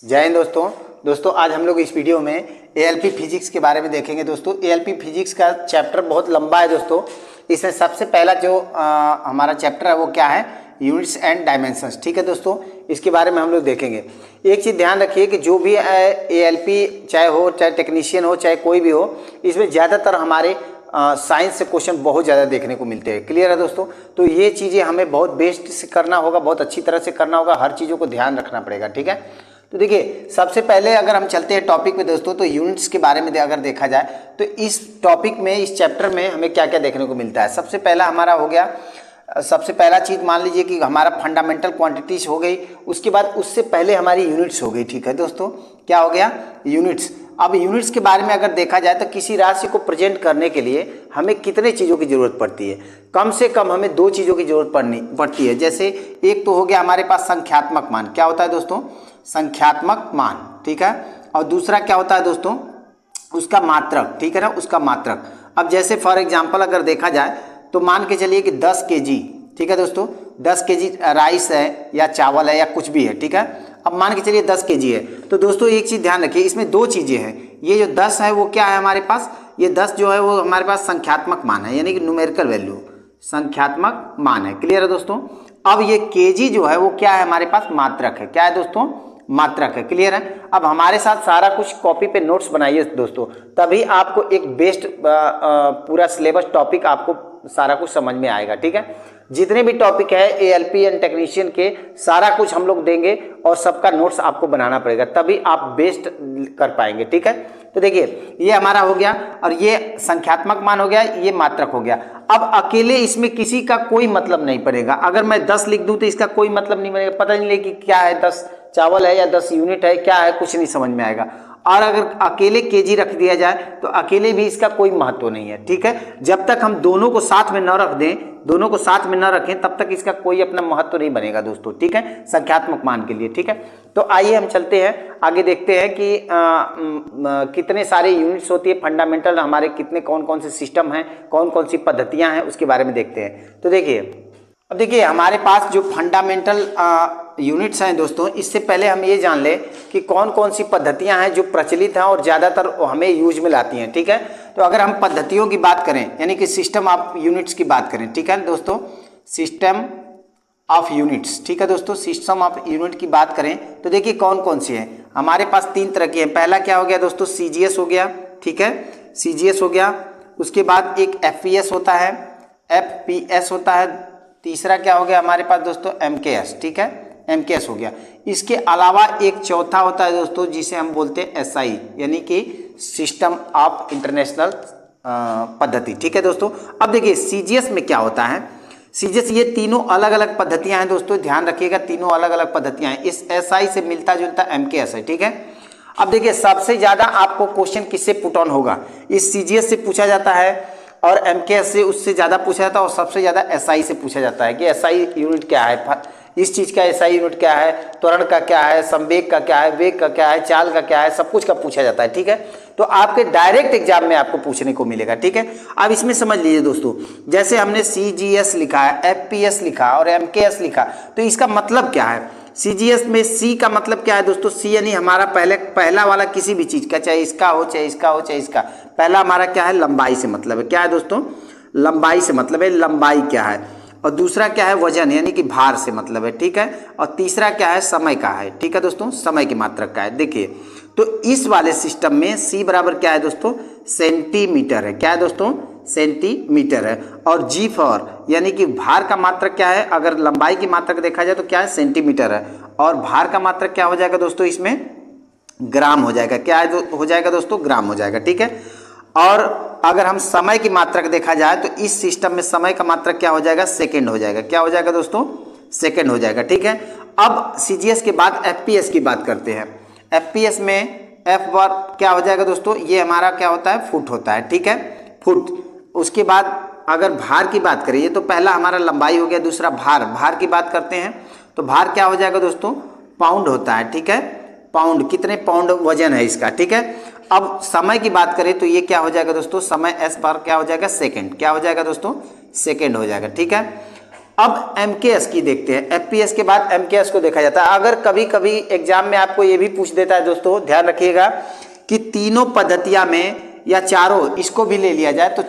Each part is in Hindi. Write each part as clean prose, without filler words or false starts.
जय हिंद दोस्तों आज हम लोग इस वीडियो में एएलपी फिजिक्स के बारे में देखेंगे। दोस्तों एएलपी फिजिक्स का चैप्टर बहुत लंबा है दोस्तों। इसमें सबसे पहला जो हमारा चैप्टर है वो क्या है, यूनिट्स एंड डायमेंशंस। ठीक है दोस्तों, इसके बारे में हम लोग देखेंगे। एक चीज़ ध्यान रखिए कि जो भी एएलपी चाहे हो, चाहे टेक्नीशियन हो, चाहे कोई भी हो, इसमें ज़्यादातर हमारे साइंस से क्वेश्चन बहुत ज़्यादा देखने को मिलते हैं। क्लियर है दोस्तों? तो ये चीज़ें हमें बहुत बेस्ट से करना होगा, बहुत अच्छी तरह से करना होगा, हर चीज़ों को ध्यान रखना पड़ेगा। ठीक है, तो देखिए सबसे पहले अगर हम चलते हैं टॉपिक में दोस्तों, तो यूनिट्स के बारे में अगर देखा जाए तो इस टॉपिक में, इस चैप्टर में हमें क्या क्या देखने को मिलता है। सबसे पहला हमारा हो गया, सबसे पहला चीज़ मान लीजिए कि हमारा फंडामेंटल क्वांटिटीज हो गई। उसके बाद उससे पहले हमारी यूनिट्स हो गई। ठीक है दोस्तों, क्या हो गया, यूनिट्स। अब यूनिट्स के बारे में अगर देखा जाए तो किसी राशि को प्रेजेंट करने के लिए हमें कितने चीज़ों की ज़रूरत पड़ती है? कम से कम हमें दो चीज़ों की ज़रूरत पड़ती है। जैसे एक तो हो गया हमारे पास संख्यात्मक मान। क्या होता है दोस्तों? संख्यात्मक मान। ठीक है, और दूसरा क्या होता है दोस्तों? उसका मात्रक। ठीक है ना, उसका मात्रक। अब जैसे फॉर एग्जांपल अगर देखा जाए तो मान के चलिए कि 10 केजी, ठीक है दोस्तों, 10 केजी राइस है या चावल है या कुछ भी है। ठीक है, अब मान के चलिए 10 केजी है। तो दोस्तों एक चीज़ ध्यान रखिए, इसमें दो चीज़ें हैं। ये जो 10 है वो क्या है हमारे पास, ये 10 जो है वो हमारे पास संख्यात्मक मान है, यानी कि न्यूमेरिकल वैल्यू, संख्यात्मक मान है। क्लियर है दोस्तों? अब ये केजी जो है वो क्या है हमारे पास, मात्रक है। क्या है दोस्तों? मात्रक है। क्लियर है? अब हमारे साथ सारा कुछ कॉपी पे नोट्स बनाइए दोस्तों, तभी आपको एक बेस्ट पूरा सिलेबस टॉपिक आपको सारा कुछ समझ में आएगा। ठीक है, जितने भी टॉपिक है एएलपी एंड टेक्नीशियन के, सारा कुछ हम लोग देंगे और सबका नोट्स आपको बनाना पड़ेगा, तभी आप बेस्ट कर पाएंगे। ठीक है, तो देखिए ये हमारा हो गया, और ये संख्यात्मक मान हो गया, ये मात्रक हो गया। अब अकेले इसमें किसी का कोई मतलब नहीं पड़ेगा। अगर मैं 10 लिख दूं तो इसका कोई मतलब नहीं बनेगा, पता नहीं लगे कि क्या है, 10 चावल है या 10 यूनिट है, क्या है, कुछ नहीं समझ में आएगा। और अगर अकेले केजी रख दिया जाए तो अकेले भी इसका कोई महत्व नहीं है। ठीक है, जब तक हम दोनों को साथ में न रख दें, दोनों को साथ में न रखें, तब तक इसका कोई अपना महत्व नहीं बनेगा दोस्तों। ठीक है, संख्यात्मक मान के लिए। ठीक है, तो आइए हम चलते हैं आगे, देखते हैं कि कितने सारे यूनिट्स होती है, फंडामेंटल हमारे कितने, कौन कौन से सिस्टम हैं, कौन कौन सी पद्धतियां हैं, उसके बारे में देखते हैं। तो देखिए अब देखिए हमारे पास जो फंडामेंटल यूनिट्स हैं दोस्तों, इससे पहले हम ये जान लें कि कौन कौन सी पद्धतियां हैं जो प्रचलित हैं और ज़्यादातर हमें यूज में लाती हैं। ठीक है, तो अगर हम पद्धतियों की बात करें, यानी कि सिस्टम ऑफ यूनिट्स की बात करें, ठीक है दोस्तों, सिस्टम ऑफ यूनिट्स। ठीक है दोस्तों, सिस्टम ऑफ यूनिट की बात करें तो देखिए कौन कौन सी है हमारे पास। 3 तरह की है। पहला क्या हो गया दोस्तों, सीजीएस हो गया। ठीक है, सीजीएस हो गया। उसके बाद एक एफपीएस होता है, एफपीएस होता है। तीसरा क्या हो गया हमारे पास दोस्तों, एमकेएस। ठीक है, एमकेएस हो गया। इसके अलावा एक चौथा होता है दोस्तों, जिसे हम बोलते हैं एसआई, यानी कि सिस्टम ऑफ इंटरनेशनल पद्धति। ठीक है दोस्तों, अब देखिए सीजीएस में क्या होता है। सीजीएस, ये तीनों अलग अलग पद्धतियां हैं दोस्तों, ध्यान रखिएगा, तीनों अलग अलग पद्धतियां हैं। इस एसआई से मिलता जुलता एमकेएस है। ठीक है, अब देखिए सबसे ज्यादा आपको क्वेश्चन किससे पुट ऑन होगा, इस सीजीएस से पूछा जाता है, और एमकेएस से उससे ज़्यादा पूछा जाता है, और सबसे ज़्यादा एसआई से पूछा जाता है कि एसआई यूनिट क्या है, इस चीज़ का एसआई यूनिट क्या है, त्वरण का क्या है, संवेग का क्या है, वेग का क्या है, चाल का क्या है, सब कुछ का पूछा जाता है। ठीक है, तो आपके डायरेक्ट एग्जाम में आपको पूछने को मिलेगा। ठीक है, अब इसमें समझ लीजिए दोस्तों, जैसे हमने सीजीएस लिखा है, एफपीएस लिखा और एमकेएस लिखा, तो इसका मतलब क्या है। सीजीएस में सी का मतलब क्या है दोस्तों, सी यानी हमारा पहला वाला किसी भी चीज़ का, चाहे इसका हो, चाहे इसका हो, चाहे इसका, पहला हमारा क्या है, लंबाई से मतलब है। क्या है दोस्तों, लंबाई से मतलब है, लंबाई क्या है। और दूसरा क्या है, वजन, यानी कि भार से मतलब है। ठीक है, और तीसरा क्या है, समय का है। ठीक है दोस्तों, समय की मात्रक का है। देखिए तो इस वाले सिस्टम में सी बराबर क्या है दोस्तों, सेंटीमीटर है। क्या है दोस्तों, सेंटीमीटर है। और जी फॉर, यानी कि भार का मात्रक क्या है, अगर लंबाई की मात्रक देखा जाए तो क्या है, सेंटीमीटर है। और भार का मात्रक क्या हो जाएगा दोस्तों, इसमें ग्राम हो जाएगा। क्या है हो जाएगा दोस्तों, ग्राम हो जाएगा। ठीक है, और अगर हम समय की मात्रक देखा जाए तो इस सिस्टम में समय का मात्रक क्या हो जाएगा, सेकंड हो जाएगा। क्या हो जाएगा दोस्तों, सेकंड हो जाएगा। ठीक है, अब सीजीएस के बाद एफपीएस की बात करते हैं। एफपीएस में एफ बार क्या हो जाएगा दोस्तों, ये हमारा क्या होता है, फुट होता है। ठीक है, फुट। उसके बाद अगर भार की बात करें, तो पहला हमारा लंबाई हो गया, दूसरा भार, भार की बात करते हैं तो भार क्या हो जाएगा दोस्तों, पाउंड होता है। ठीक है, पाउंड, कितने पाउंड वजन है इसका। ठीक है, अब समय की बात करें तो ये क्या हो जाएगा दोस्तों, समय एस बार क्या हो जाएगा, सेकंड। क्या हो जाएगा दोस्तों, सेकंड हो जाएगा। ठीक है, अब एमकेएस की देखते हैं। एफपीएस के बाद एमकेएस को देखा जाता है। अगर कभी कभी एग्जाम में आपको ये भी पूछ देता है दोस्तों, ध्यान रखिएगा कि तीनों पद्धतियां में या चारों, इसको भी ले लिया जाए तो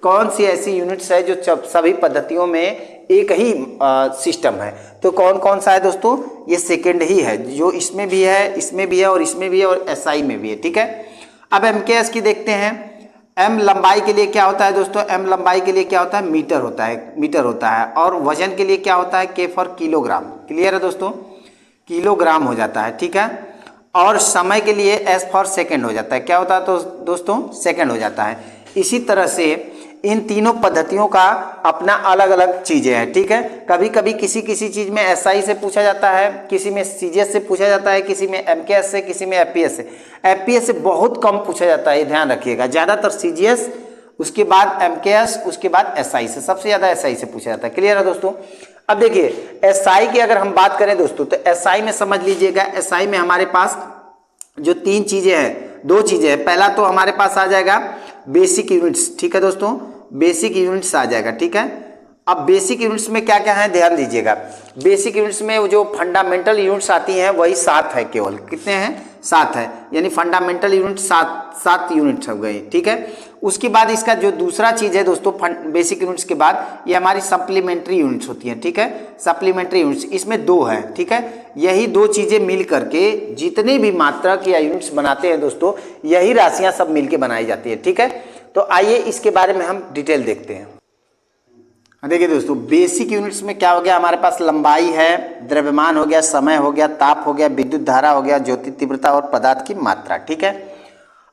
कौन सी ऐसी यूनिट्स है जो सभी पद्धतियों में एक ही सिस्टम है, तो कौन कौन सा है दोस्तों? ये सेकेंड ही है, जो इसमें भी है, इसमें भी है और इसमें भी है और एसआई में भी है, ठीक है। अब एमकेएस की देखते हैं। एम लंबाई के लिए क्या होता है दोस्तों? एम लंबाई के लिए क्या होता है? मीटर होता है, मीटर होता है। और वजन के लिए क्या होता है? के फॉर किलोग्राम। क्लियर है दोस्तों? किलोग्राम हो जाता है, ठीक है। और समय के लिए एस फॉर सेकंड हो जाता है। क्या होता है तो दोस्तों? सेकंड हो जाता है। इसी तरह से इन तीनों पद्धतियों का अपना अलग अलग चीजें हैं, ठीक है। कभी कभी किसी किसी चीज में एसआई से पूछा जाता है, किसी में सीजीएस से पूछा जाता है, किसी में एमकेएस से, किसी में एफपीएस से। एफपीएस से बहुत कम पूछा जाता है, ये ध्यान रखिएगा। ज्यादातर सीजीएस, उसके बाद एमकेएस, उसके बाद एसआई से, सबसे ज्यादा एसआई से पूछा जाता है। क्लियर है दोस्तों? अब देखिए एसआई की अगर हम बात करें दोस्तों, तो एसआई में समझ लीजिएगा, एसआई में हमारे पास जो तीन चीजें हैं, दो चीजें हैं। पहला तो हमारे पास आ जाएगा बेसिक यूनिट्स, ठीक है दोस्तों, बेसिक यूनिट्स आ जाएगा, ठीक है। अब बेसिक यूनिट्स में क्या क्या है ध्यान दीजिएगा। बेसिक यूनिट्स में जो फंडामेंटल यूनिट्स आती हैं वही 7 है, केवल कितने हैं? 7 है, यानी फंडामेंटल यूनिट 7 यूनिट्स हो गए, ठीक है। उसके बाद इसका जो दूसरा चीज है दोस्तों, बेसिक यूनिट्स के बाद ये हमारी सप्लीमेंट्री यूनिट्स होती हैं, ठीक है। सप्लीमेंट्री यूनिट्स इसमें 2 है, ठीक है। यही 2 चीजें मिल करके जितने भी मात्रक या यूनिट्स बनाते हैं दोस्तों, यही राशियां सब मिलके बनाई जाती है, ठीक है। तो आइए इसके बारे में हम डिटेल देखते हैं। देखिए दोस्तों, बेसिक यूनिट्स में क्या हो गया हमारे पास? लंबाई है, द्रव्यमान हो गया, समय हो गया, ताप हो गया, विद्युत धारा हो गया, ज्योति तीव्रता और पदार्थ की मात्रा, ठीक है।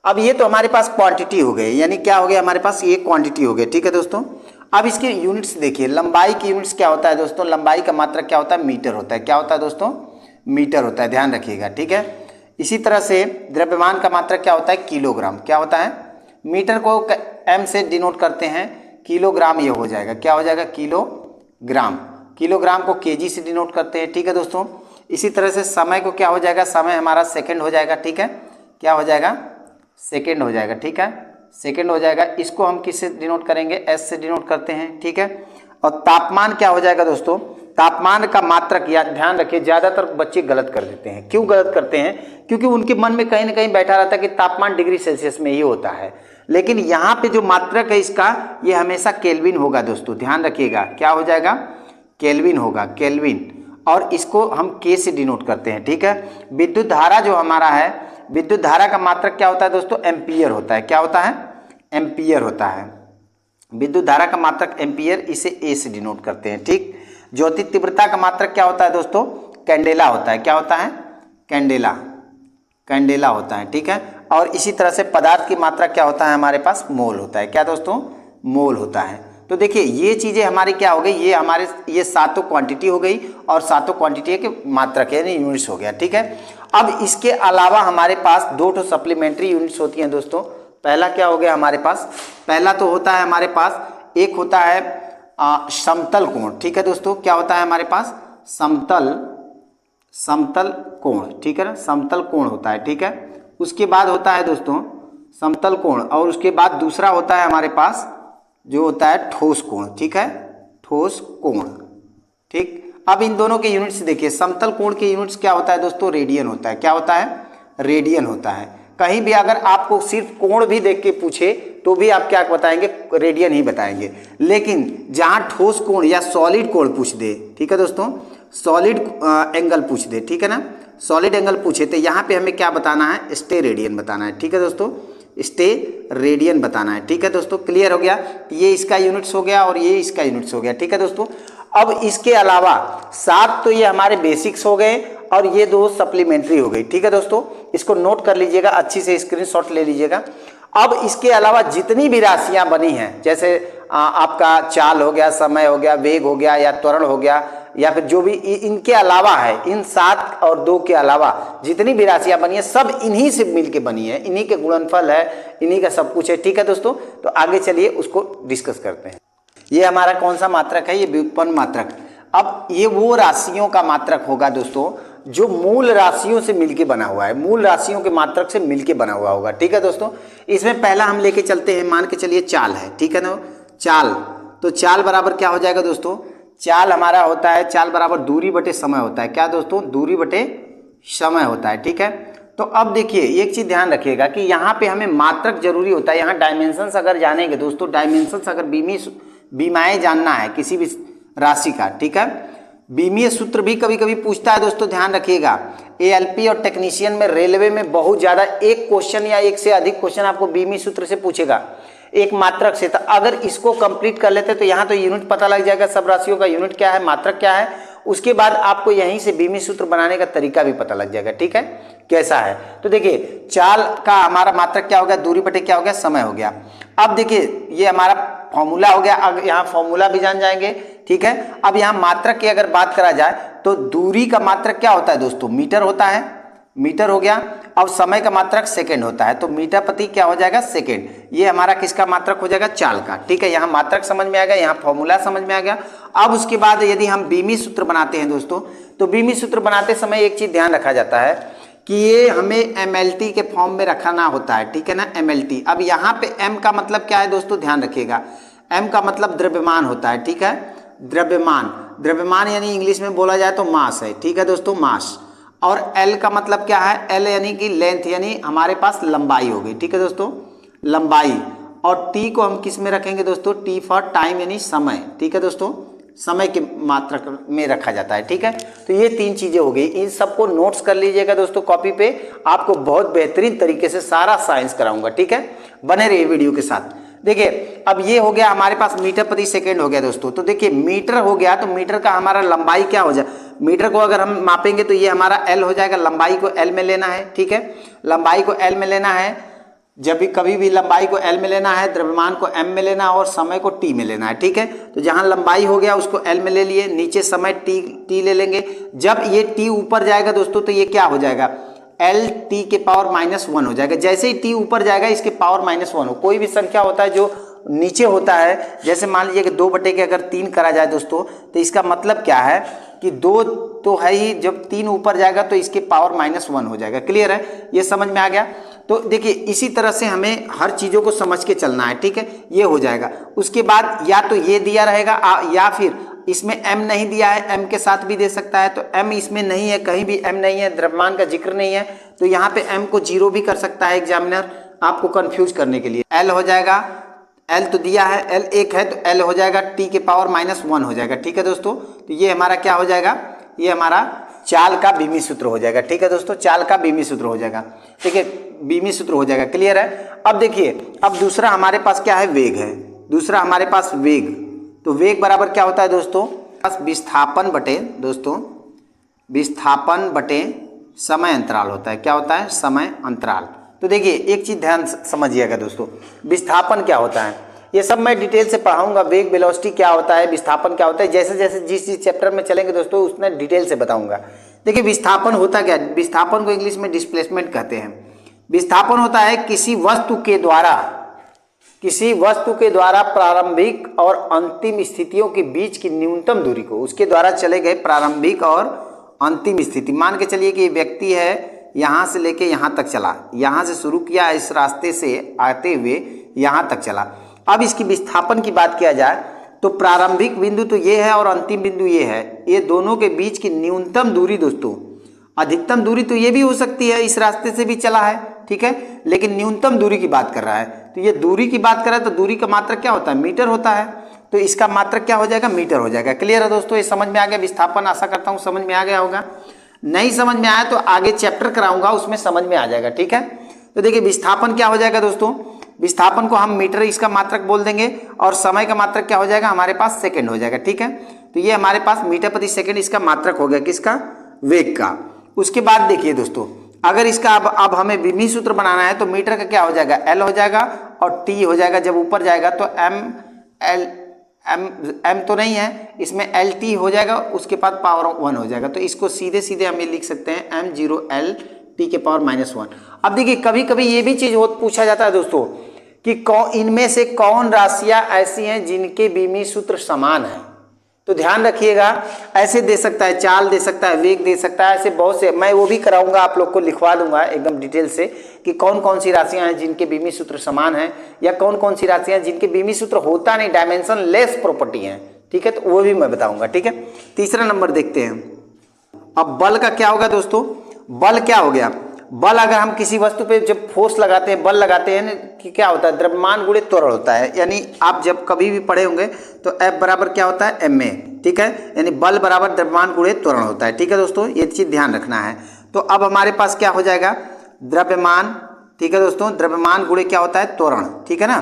अब ये तो हमारे पास क्वांटिटी हो गई, यानी क्या हो गया हमारे पास? ये क्वांटिटी हो गई, ठीक है दोस्तों। अब इसके यूनिट्स देखिए। लंबाई की यूनिट्स क्या होता है दोस्तों? लंबाई का मात्रक क्या होता है? मीटर होता है। क्या होता है दोस्तों? मीटर होता है, ध्यान रखिएगा, ठीक है। इसी तरह से द्रव्यमान का मात्रक क्या होता है? किलोग्राम। क्या होता है? मीटर को एम से डिनोट करते हैं, किलोग्राम ये हो जाएगा। क्या हो जाएगा? किलोग्राम। किलोग्राम को केजी से डिनोट करते हैं, ठीक है दोस्तों। इसी तरह से समय को क्या हो जाएगा? समय हमारा सेकंड हो जाएगा, ठीक है। क्या हो जाएगा? सेकंड हो जाएगा, ठीक है, सेकंड हो जाएगा। इसको हम किससे डिनोट करेंगे? एस से डिनोट करते हैं, ठीक है। और तापमान क्या हो जाएगा दोस्तों? तापमान का मात्रक, या ध्यान रखिए ज्यादातर बच्चे गलत कर देते हैं। क्यों गलत करते हैं? क्योंकि उनके मन में कहीं ना कहीं बैठा रहता है कि तापमान डिग्री सेल्सियस में ही होता है, लेकिन यहाँ पे जो मात्रक है इसका, ये हमेशा केल्विन होगा दोस्तों, ध्यान रखिएगा। क्या हो जाएगा? केल्विन होगा, केल्विन। और इसको हम के से डिनोट करते हैं, ठीक है। विद्युत धारा जो हमारा है, विद्युत धारा का मात्रक क्या होता है दोस्तों? एम्पियर होता है। क्या होता है? एम्पियर होता है। विद्युत धारा का मात्रक एम्पियर, इसे ए से डिनोट करते हैं, ठीक। ज्योति तीव्रता का मात्रक क्या होता है दोस्तों? कैंडेला होता है। क्या होता है? कैंडेला, कैंडेला होता है, ठीक है। और इसी तरह से पदार्थ की मात्रा क्या होता है हमारे पास? मोल होता है। क्या दोस्तों? मोल होता है। तो देखिए ये चीजें हमारी क्या हो गई? ये हमारे ये 7 क्वांटिटी हो गई और 7 क्वांटिटी के मात्रक यानी यूनिट्स हो गया, ठीक है। अब इसके अलावा हमारे पास 2 सप्लीमेंट्री यूनिट्स होती हैं दोस्तों। पहला क्या हो गया हमारे पास? पहला तो होता है हमारे पास, एक होता है समतल कोण, ठीक है दोस्तों। क्या होता है हमारे पास? समतल कोण, ठीक है ना, समतल कोण होता है, ठीक है। उसके बाद होता है दोस्तों समतल कोण, और उसके बाद दूसरा होता है हमारे पास जो होता है ठोस कोण, ठीक है, ठोस कोण, ठीक। अब इन दोनों के यूनिट्स देखिए। समतल कोण के यूनिट्स क्या होता है दोस्तों? रेडियन होता है। क्या होता है? रेडियन होता है। कहीं भी अगर आपको सिर्फ कोण भी देख के पूछे तो भी आप क्या बताएंगे? रेडियन ही बताएंगे। लेकिन जहां ठोस कोण या सॉलिड कोण पूछ दे, ठीक है दोस्तों, सॉलिड एंगल पूछ दे, ठीक है ना, सॉलिड एंगल पूछे तो यहाँ पे हमें क्या बताना है? स्टे रेडियन बताना है, ठीक है दोस्तों, स्टे रेडियन बताना है, ठीक है दोस्तों। क्लियर हो गया? ये इसका यूनिट्स हो गया और ये इसका यूनिट्स हो गया, ठीक है दोस्तों। अब इसके अलावा 7 तो ये हमारे बेसिक्स हो गए और ये 2 सप्लीमेंट्री हो गई, ठीक है दोस्तों। इसको नोट कर लीजिएगा, अच्छी से स्क्रीनशॉट ले लीजिएगा। अब इसके अलावा जितनी भी राशियां बनी हैं, जैसे आपका चाल हो गया, समय हो गया, वेग हो गया या त्वरण हो गया, या फिर जो भी इनके अलावा है, इन 7 और 2 के अलावा जितनी भी राशियां बनी है सब इन्हीं से मिलके बनी है, इन्हीं के गुणनफल है, इन्हीं का सब कुछ है, ठीक है दोस्तों। तो आगे चलिए उसको डिस्कस करते हैं। ये हमारा कौन सा मात्रक है? ये व्युत्पन्न मात्रक। अब ये वो राशियों का मात्रक होगा दोस्तों जो मूल राशियों से मिलके बना हुआ है, मूल राशियों के मात्रक से मिलके बना हुआ होगा, ठीक है दोस्तों। इसमें पहला हम लेके चलते हैं, मान के चलिए चाल है, ठीक है ना, चाल। तो चाल बराबर क्या हो जाएगा दोस्तों? चाल हमारा होता है, चाल बराबर दूरी बटे समय होता है। क्या दोस्तों? दूरी बटे समय होता है। ठीक है, तो अब देखिए एक चीज ध्यान रखिएगा कि यहाँ पे हमें मात्रक जरूरी होता है। यहाँ डायमेंशंस अगर जानेंगे दोस्तों, डायमेंशंस अगर बीमाएं जानना है किसी भी राशि का, ठीक है, बीमीय सूत्र भी कभी कभी पूछता है दोस्तों, ध्यान रखिएगा। एएलपी और टेक्नीशियन में, रेलवे में बहुत ज्यादा एक क्वेश्चन या एक से अधिक क्वेश्चन आपको बीमीय सूत्र से पूछेगा, एक मात्रक से। तो अगर इसको कंप्लीट कर लेते तो यहाँ तो यूनिट पता लग जाएगा, सब राशियों का यूनिट क्या है, मात्रक क्या है। उसके बाद आपको यहीं से बीमीय सूत्र बनाने का तरीका भी पता लग जाएगा। ठीक है, कैसा है। तो देखिए चाल का हमारा मात्रक क्या हो गया, दूरी बटे क्या हो गया, समय हो गया। अब देखिए ये हमारा फॉर्मूला हो गया, अब यहाँ फॉर्मूला भी जान जाएंगे। ठीक है, अब यहाँ मात्रक की अगर बात करा जाए तो दूरी का मात्रक क्या होता है दोस्तों, मीटर होता है, मीटर हो गया। अब समय का मात्रक सेकंड होता है, तो मीटर प्रति क्या हो जाएगा, सेकंड। ये हमारा किसका मात्रक हो जाएगा, चाल का। ठीक है, यहाँ मात्रक समझ में आ गया, यहाँ फॉर्मूला समझ में आ गया। अब उसके बाद यदि हम बीमीय सूत्र बनाते हैं दोस्तों, तो बीमीय सूत्र बनाते समय एक चीज ध्यान रखा जाता है कि ये हमें एमएलटी के फॉर्म में रखना होता है। ठीक है ना, एमएलटी। अब यहाँ पे एम का मतलब क्या है दोस्तों, ध्यान रखिएगा, एम का मतलब द्रव्यमान होता है। ठीक है, द्रव्यमान, द्रव्यमान यानी इंग्लिश में बोला जाए तो मास है। ठीक है दोस्तों, मास। और एल का मतलब क्या है, एल यानी कि लेंथ, यानी हमारे पास लंबाई हो गई। ठीक है दोस्तों, लंबाई। और टी को हम किस में रखेंगे दोस्तों, टी फॉर टाइम यानी समय। ठीक है दोस्तों, समय के मात्रक में रखा जाता है। ठीक है, तो ये तीन चीजें हो गई, इन सबको नोट्स कर लीजिएगा दोस्तों कॉपी पे, आपको बहुत बेहतरीन तरीके से सारा साइंस कराऊंगा। ठीक है, बने रहिए वीडियो के साथ। देखिए अब ये हो गया हमारे पास मीटर प्रति सेकंड हो गया दोस्तों। तो देखिए मीटर हो गया, तो मीटर का हमारा लंबाई क्या हो जाए, मीटर को अगर हम मापेंगे तो ये हमारा एल हो जाएगा, लंबाई को एल में लेना है। ठीक है, लंबाई को एल में लेना है, जब भी कभी भी लंबाई को एल में लेना है, द्रव्यमान को एम में लेना है और समय को टी में लेना है। ठीक है, तो जहां लंबाई हो गया उसको एल में ले लिए, नीचे समय टी ले लेंगे। जब ये टी ऊपर जाएगा दोस्तों तो ये क्या हो जाएगा, एल टी के पावर -1 हो जाएगा। जैसे ही टी ऊपर जाएगा इसके पावर -1 हो, कोई भी संख्या होता है जो नीचे होता है, जैसे मान लीजिए कि 2 बटे के अगर 3 करा जाए दोस्तों, तो इसका मतलब क्या है कि 2 तो है ही, जब 3 ऊपर जाएगा तो इसके पावर -1 हो जाएगा। क्लियर है, ये समझ में आ गया। तो देखिए इसी तरह से हमें हर चीज़ों को समझ के चलना है। ठीक है, ये हो जाएगा। उसके बाद या तो ये दिया रहेगा या फिर इसमें m नहीं दिया है, m के साथ भी दे सकता है। तो m इसमें नहीं है, कहीं भी m नहीं है, द्रव्यमान का जिक्र नहीं है, तो यहाँ पे m को 0 भी कर सकता है एग्जामिनर आपको कंफ्यूज करने के लिए। l हो जाएगा, l तो दिया है, l 1 है तो l हो जाएगा t के पावर -1 हो जाएगा। ठीक है दोस्तों, तो ये हमारा क्या हो जाएगा, ये हमारा चाल का बीमीय सूत्र हो जाएगा। ठीक है दोस्तों, चाल का बीमीय सूत्र हो जाएगा। ठीक है, बीमीय सूत्र हो जाएगा। क्लियर है। अब देखिए, अब दूसरा हमारे पास क्या है, वेग है। दूसरा हमारे पास वेग, तो वेग बराबर क्या होता है दोस्तों, विस्थापन बटे दोस्तों, विस्थापन बटे समय अंतराल होता है। क्या होता है, समय अंतराल। तो देखिए एक चीज ध्यान समझिएगा दोस्तों, विस्थापन क्या होता है, ये सब मैं डिटेल से पढ़ाऊंगा। वेग, वेलोसिटी क्या होता है, विस्थापन क्या होता है, जैसे जैसे जिस चैप्टर में चलेंगे दोस्तों उसमें डिटेल से बताऊंगा। देखिए विस्थापन होता क्या है, विस्थापन को इंग्लिश में डिस्प्लेसमेंट कहते हैं। विस्थापन होता है किसी वस्तु के द्वारा प्रारंभिक और अंतिम स्थितियों के बीच की न्यूनतम दूरी को, उसके द्वारा चले गए प्रारंभिक और अंतिम स्थिति। मान के चलिए कि व्यक्ति है, यहाँ से लेके यहाँ तक चला, यहाँ से शुरू किया, इस रास्ते से आते हुए यहाँ तक चला। अब इसकी विस्थापन की बात किया जाए तो प्रारंभिक बिंदु तो ये है और अंतिम बिंदु ये है, ये दोनों के बीच की न्यूनतम दूरी दोस्तों, अधिकतम दूरी तो ये भी हो सकती है, इस रास्ते से भी चला है। ठीक है, लेकिन न्यूनतम दूरी की बात कर रहा है, तो ये दूरी की बात कर रहा है, तो दूरी का मात्रक क्या होता है, मीटर होता है। तो इसका मात्रक क्या हो जाएगा, मीटर हो जाएगा। क्लियर है दोस्तों, ये समझ में आ गया विस्थापन, आशा करता हूँ समझ में आ गया होगा। नहीं समझ में आया तो आगे चैप्टर कराऊंगा, उसमें समझ में आ जाएगा। ठीक है, तो देखिए विस्थापन क्या हो जाएगा दोस्तों, विस्थापन को हम मीटर इसका मात्रक बोल देंगे और समय का मात्रक क्या हो जाएगा, हमारे पास सेकंड हो जाएगा। ठीक है, तो ये हमारे पास मीटर प्रति सेकंड इसका मात्रक हो गया, किसका, वेग का। उसके बाद देखिए दोस्तों, अगर इसका अब हमें बीमीय सूत्र बनाना है तो मीटर का क्या हो जाएगा, एल हो जाएगा और टी हो जाएगा। जब ऊपर जाएगा तो एम तो नहीं है, इसमें एल टी हो जाएगा, उसके बाद पावर 1 हो जाएगा। तो इसको सीधे सीधे हम ये लिख सकते हैं m0 l t के पावर -1। अब देखिए कभी कभी ये भी चीज पूछा जाता है दोस्तों कि इनमें से कौन राशियां ऐसी हैं जिनके बीमीय सूत्र समान है। तो ध्यान रखिएगा, ऐसे दे सकता है, चाल दे सकता है, वेग दे सकता है, ऐसे बहुत से, मैं वो भी कराऊंगा, आप लोग को लिखवा दूंगा एकदम डिटेल से कि कौन कौन सी राशियां हैं जिनके बीमीय सूत्र समान हैं, या कौन कौन सी राशियां हैं जिनके बीमीय सूत्र होता नहीं, डायमेंशन लेस प्रॉपर्टी हैं। ठीक है, तो वो भी मैं बताऊंगा। ठीक है, तीसरा नंबर देखते हैं। अब बल का क्या होगा दोस्तों, बल क्या हो गया, बल अगर हम किसी वस्तु पे जब फोर्स लगाते हैं, बल लगाते हैं कि क्या होता है, द्रव्यमान गुणे त्वरण होता है। यानी आप जब कभी भी पढ़े होंगे तो F बराबर क्या होता है, ma। ठीक है, यानी बल बराबर द्रव्यमान गुणे त्वरण होता है। ठीक है दोस्तों, ये चीज ध्यान रखना है। तो अब हमारे पास क्या हो जाएगा, द्रव्यमान, ठीक है दोस्तों, द्रव्यमान गुणे क्या होता है, त्वरण। ठीक है ना,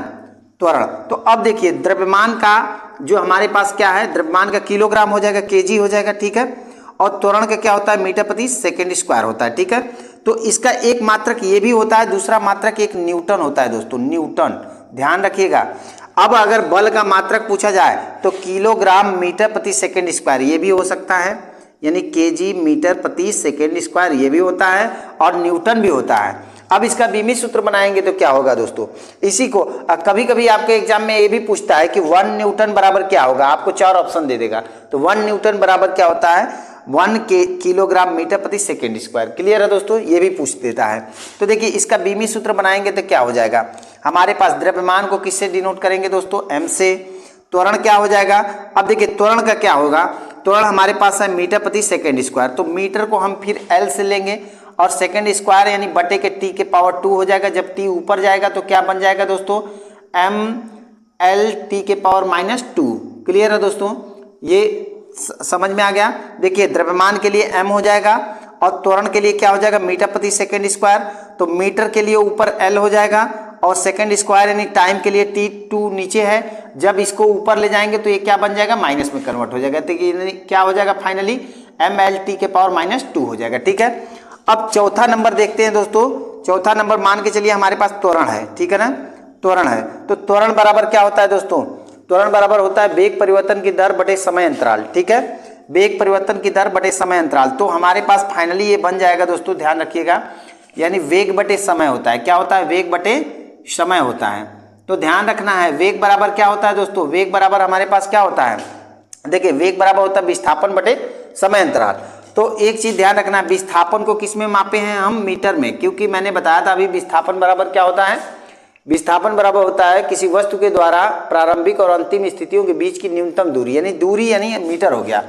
त्वरण। तो अब देखिए द्रव्यमान का जो हमारे पास क्या है, द्रव्यमान का किलोग्राम हो जाएगा, केजी हो जाएगा। ठीक है, और त्वरण का क्या होता है, मीटर प्रति सेकेंड स्क्वायर होता है। ठीक है, तो इसका एक मात्रक ये भी होता है, दूसरा मात्रक एक न्यूटन होता है दोस्तों, न्यूटन, ध्यान रखिएगा। अब अगर बल का मात्रक पूछा जाए तो किलोग्राम मीटर प्रति सेकेंड स्क्वायर ये भी हो सकता है, यानी केजी मीटर प्रति सेकेंड स्क्वायर ये भी होता है, और न्यूटन भी होता है। अब इसका बीमित सूत्र बनाएंगे तो क्या होगा दोस्तों, इसी को कभी कभी आपके एग्जाम में ये भी पूछता है कि 1 न्यूटन बराबर क्या होगा, आपको 4 ऑप्शन दे देगा। तो 1 न्यूटन बराबर क्या होता है, 1 किलोग्राम मीटर प्रति सेकेंड स्क्वायर। क्लियर है दोस्तों, ये भी पूछ देता है। तो देखिए इसका बीमित सूत्र बनाएंगे तो क्या हो जाएगा, हमारे पास द्रव्यमान को किससे डिनोट करेंगे दोस्तों, m से। त्वरण क्या हो जाएगा, अब देखिए त्वरण का क्या होगा, त्वरण हमारे पास है मीटर प्रति सेकेंड स्क्वायर, तो मीटर को हम फिर L से लेंगे और सेकेंड स्क्वायर यानी बटे के t के पावर 2 हो जाएगा। जब t ऊपर जाएगा तो क्या बन जाएगा दोस्तों, ml t के पावर -2। क्लियर है दोस्तों, ये समझ में आ गया। देखिए द्रव्यमान के लिए m हो जाएगा और त्वरण के लिए क्या हो जाएगा, मीटर प्रति सेकेंड स्क्वायर। तो मीटर के लिए ऊपर L हो जाएगा और सेकेंड स्क्वायर यानी टाइम के लिए t2 नीचे है। जब इसको ऊपर ले जाएंगे तो ये क्या बन जाएगा, माइनस में कन्वर्ट हो जाएगा। तो ये क्या हो जाएगा, फाइनली ml t के पावर -2 हो जाएगा। ठीक है, अब चौथा नंबर देखते हैं दोस्तों। चौथा नंबर मान के चलिए हमारे पास त्वरण है, ठीक है ना, त्वरण है। तो त्वरण बराबर क्या होता है दोस्तों, त्वरण बराबर होता है वेग परिवर्तन की दर बटे समय अंतराल। ठीक है, वेग परिवर्तन की दर बटे समय अंतराल। तो हमारे पास फाइनली ये बन जाएगा दोस्तों, ध्यान रखिएगा, यानी वेग बटे समय होता है। क्या होता है, वेग बटे समय होता है। तो ध्यान रखना है, वेग बराबर क्या होता है दोस्तों, वेग बराबर हमारे पास क्या होता है, देखिए वेग बराबर होता है विस्थापन बटे समय अंतराल। तो एक चीज ध्यान रखना, विस्थापन को किस में मापे हैं हम, मीटर में, क्योंकि मैंने बताया था अभी विस्थापन बराबर क्या होता है, विस्थापन बराबर होता है किसी वस्तु के द्वारा प्रारंभिक और अंतिम स्थितियों के बीच की न्यूनतम दूरी, यानी मीटर हो गया।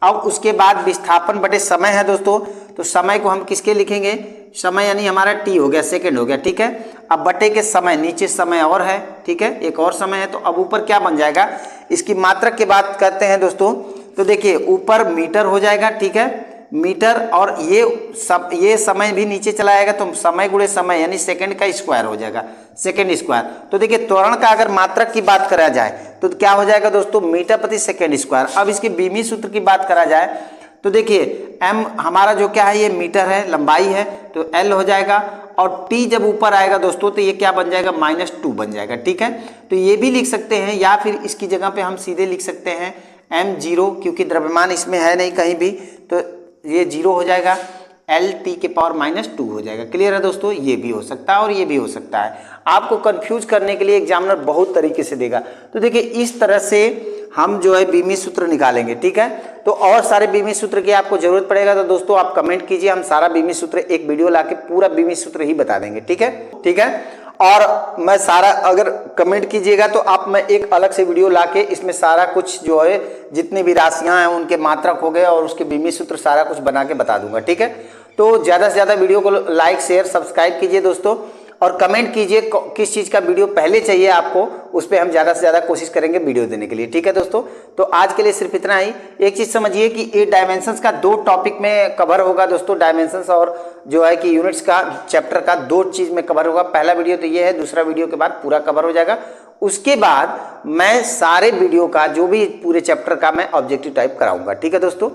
अब उसके बाद विस्थापन बटे समय है दोस्तों, तो समय को हम किसके लिखेंगे, समय यानी हमारा t हो गया, सेकंड हो गया। ठीक है, अब बटे के समय, नीचे समय और है, ठीक है, एक और समय है, तो अब ऊपर क्या बन जाएगा, इसकी मात्रक की बात करते हैं दोस्तों। तो देखिए ऊपर मीटर हो जाएगा, ठीक है, मीटर, और ये समय भी नीचे चला जाएगा, तो समय गुणे समय यानी सेकंड का स्क्वायर हो जाएगा, सेकंड स्क्वायर। तो देखिए त्वरण का अगर मात्रक की बात करा जाए तो क्या हो जाएगा दोस्तों, मीटर प्रति सेकंड स्क्वायर। अब इसके बीमित सूत्र की बात करा जाए तो देखिए m हमारा जो क्या है, ये मीटर है, लंबाई है, तो L हो जाएगा, और t जब ऊपर आएगा दोस्तों तो ये क्या बन जाएगा, -2 बन जाएगा। ठीक है, तो ये भी लिख सकते हैं, या फिर इसकी जगह पे हम सीधे लिख सकते हैं m0, क्योंकि द्रव्यमान इसमें है नहीं कहीं भी, तो ये 0 हो जाएगा, L t के पावर -2 हो जाएगा। क्लियर है दोस्तों, ये भी हो सकता है और ये भी हो सकता है। आपको कंफ्यूज करने के लिए एग्जामिनर बहुत तरीके से देगा। तो देखिए इस तरह से हम जो है बीमित सूत्र निकालेंगे। ठीक है, तो और सारे बीमित सूत्र की आपको जरूरत पड़ेगा तो दोस्तों आप कमेंट कीजिए, हम सारा बीमित सूत्र एक वीडियो लाके पूरा बीमित सूत्र ही बता देंगे। ठीक है, ठीक है, और मैं सारा अगर कमेंट कीजिएगा तो आप मैं एक अलग से वीडियो लाके इसमें सारा कुछ जो है जितनी भी राशियां हैं उनके मात्रक हो गए और उसके बीमित सूत्र सारा कुछ बना के बता दूंगा। ठीक है, तो ज़्यादा से ज़्यादा वीडियो को लाइक शेयर सब्सक्राइब कीजिए दोस्तों, और कमेंट कीजिए किस चीज़ का वीडियो पहले चाहिए आपको, उस पर हम ज़्यादा से ज़्यादा कोशिश करेंगे वीडियो देने के लिए। ठीक है दोस्तों, तो आज के लिए सिर्फ इतना ही। एक चीज़ समझिए कि ये डायमेंशंस का 2 टॉपिक में कवर होगा दोस्तों, डायमेंशंस और जो है कि यूनिट्स का चैप्टर का 2 चीज़ में कवर होगा। पहला वीडियो तो ये है, दूसरा वीडियो के बाद पूरा कवर हो जाएगा। उसके बाद मैं सारे वीडियो का जो भी पूरे चैप्टर का मैं ऑब्जेक्टिव टाइप कराऊंगा। ठीक है दोस्तों।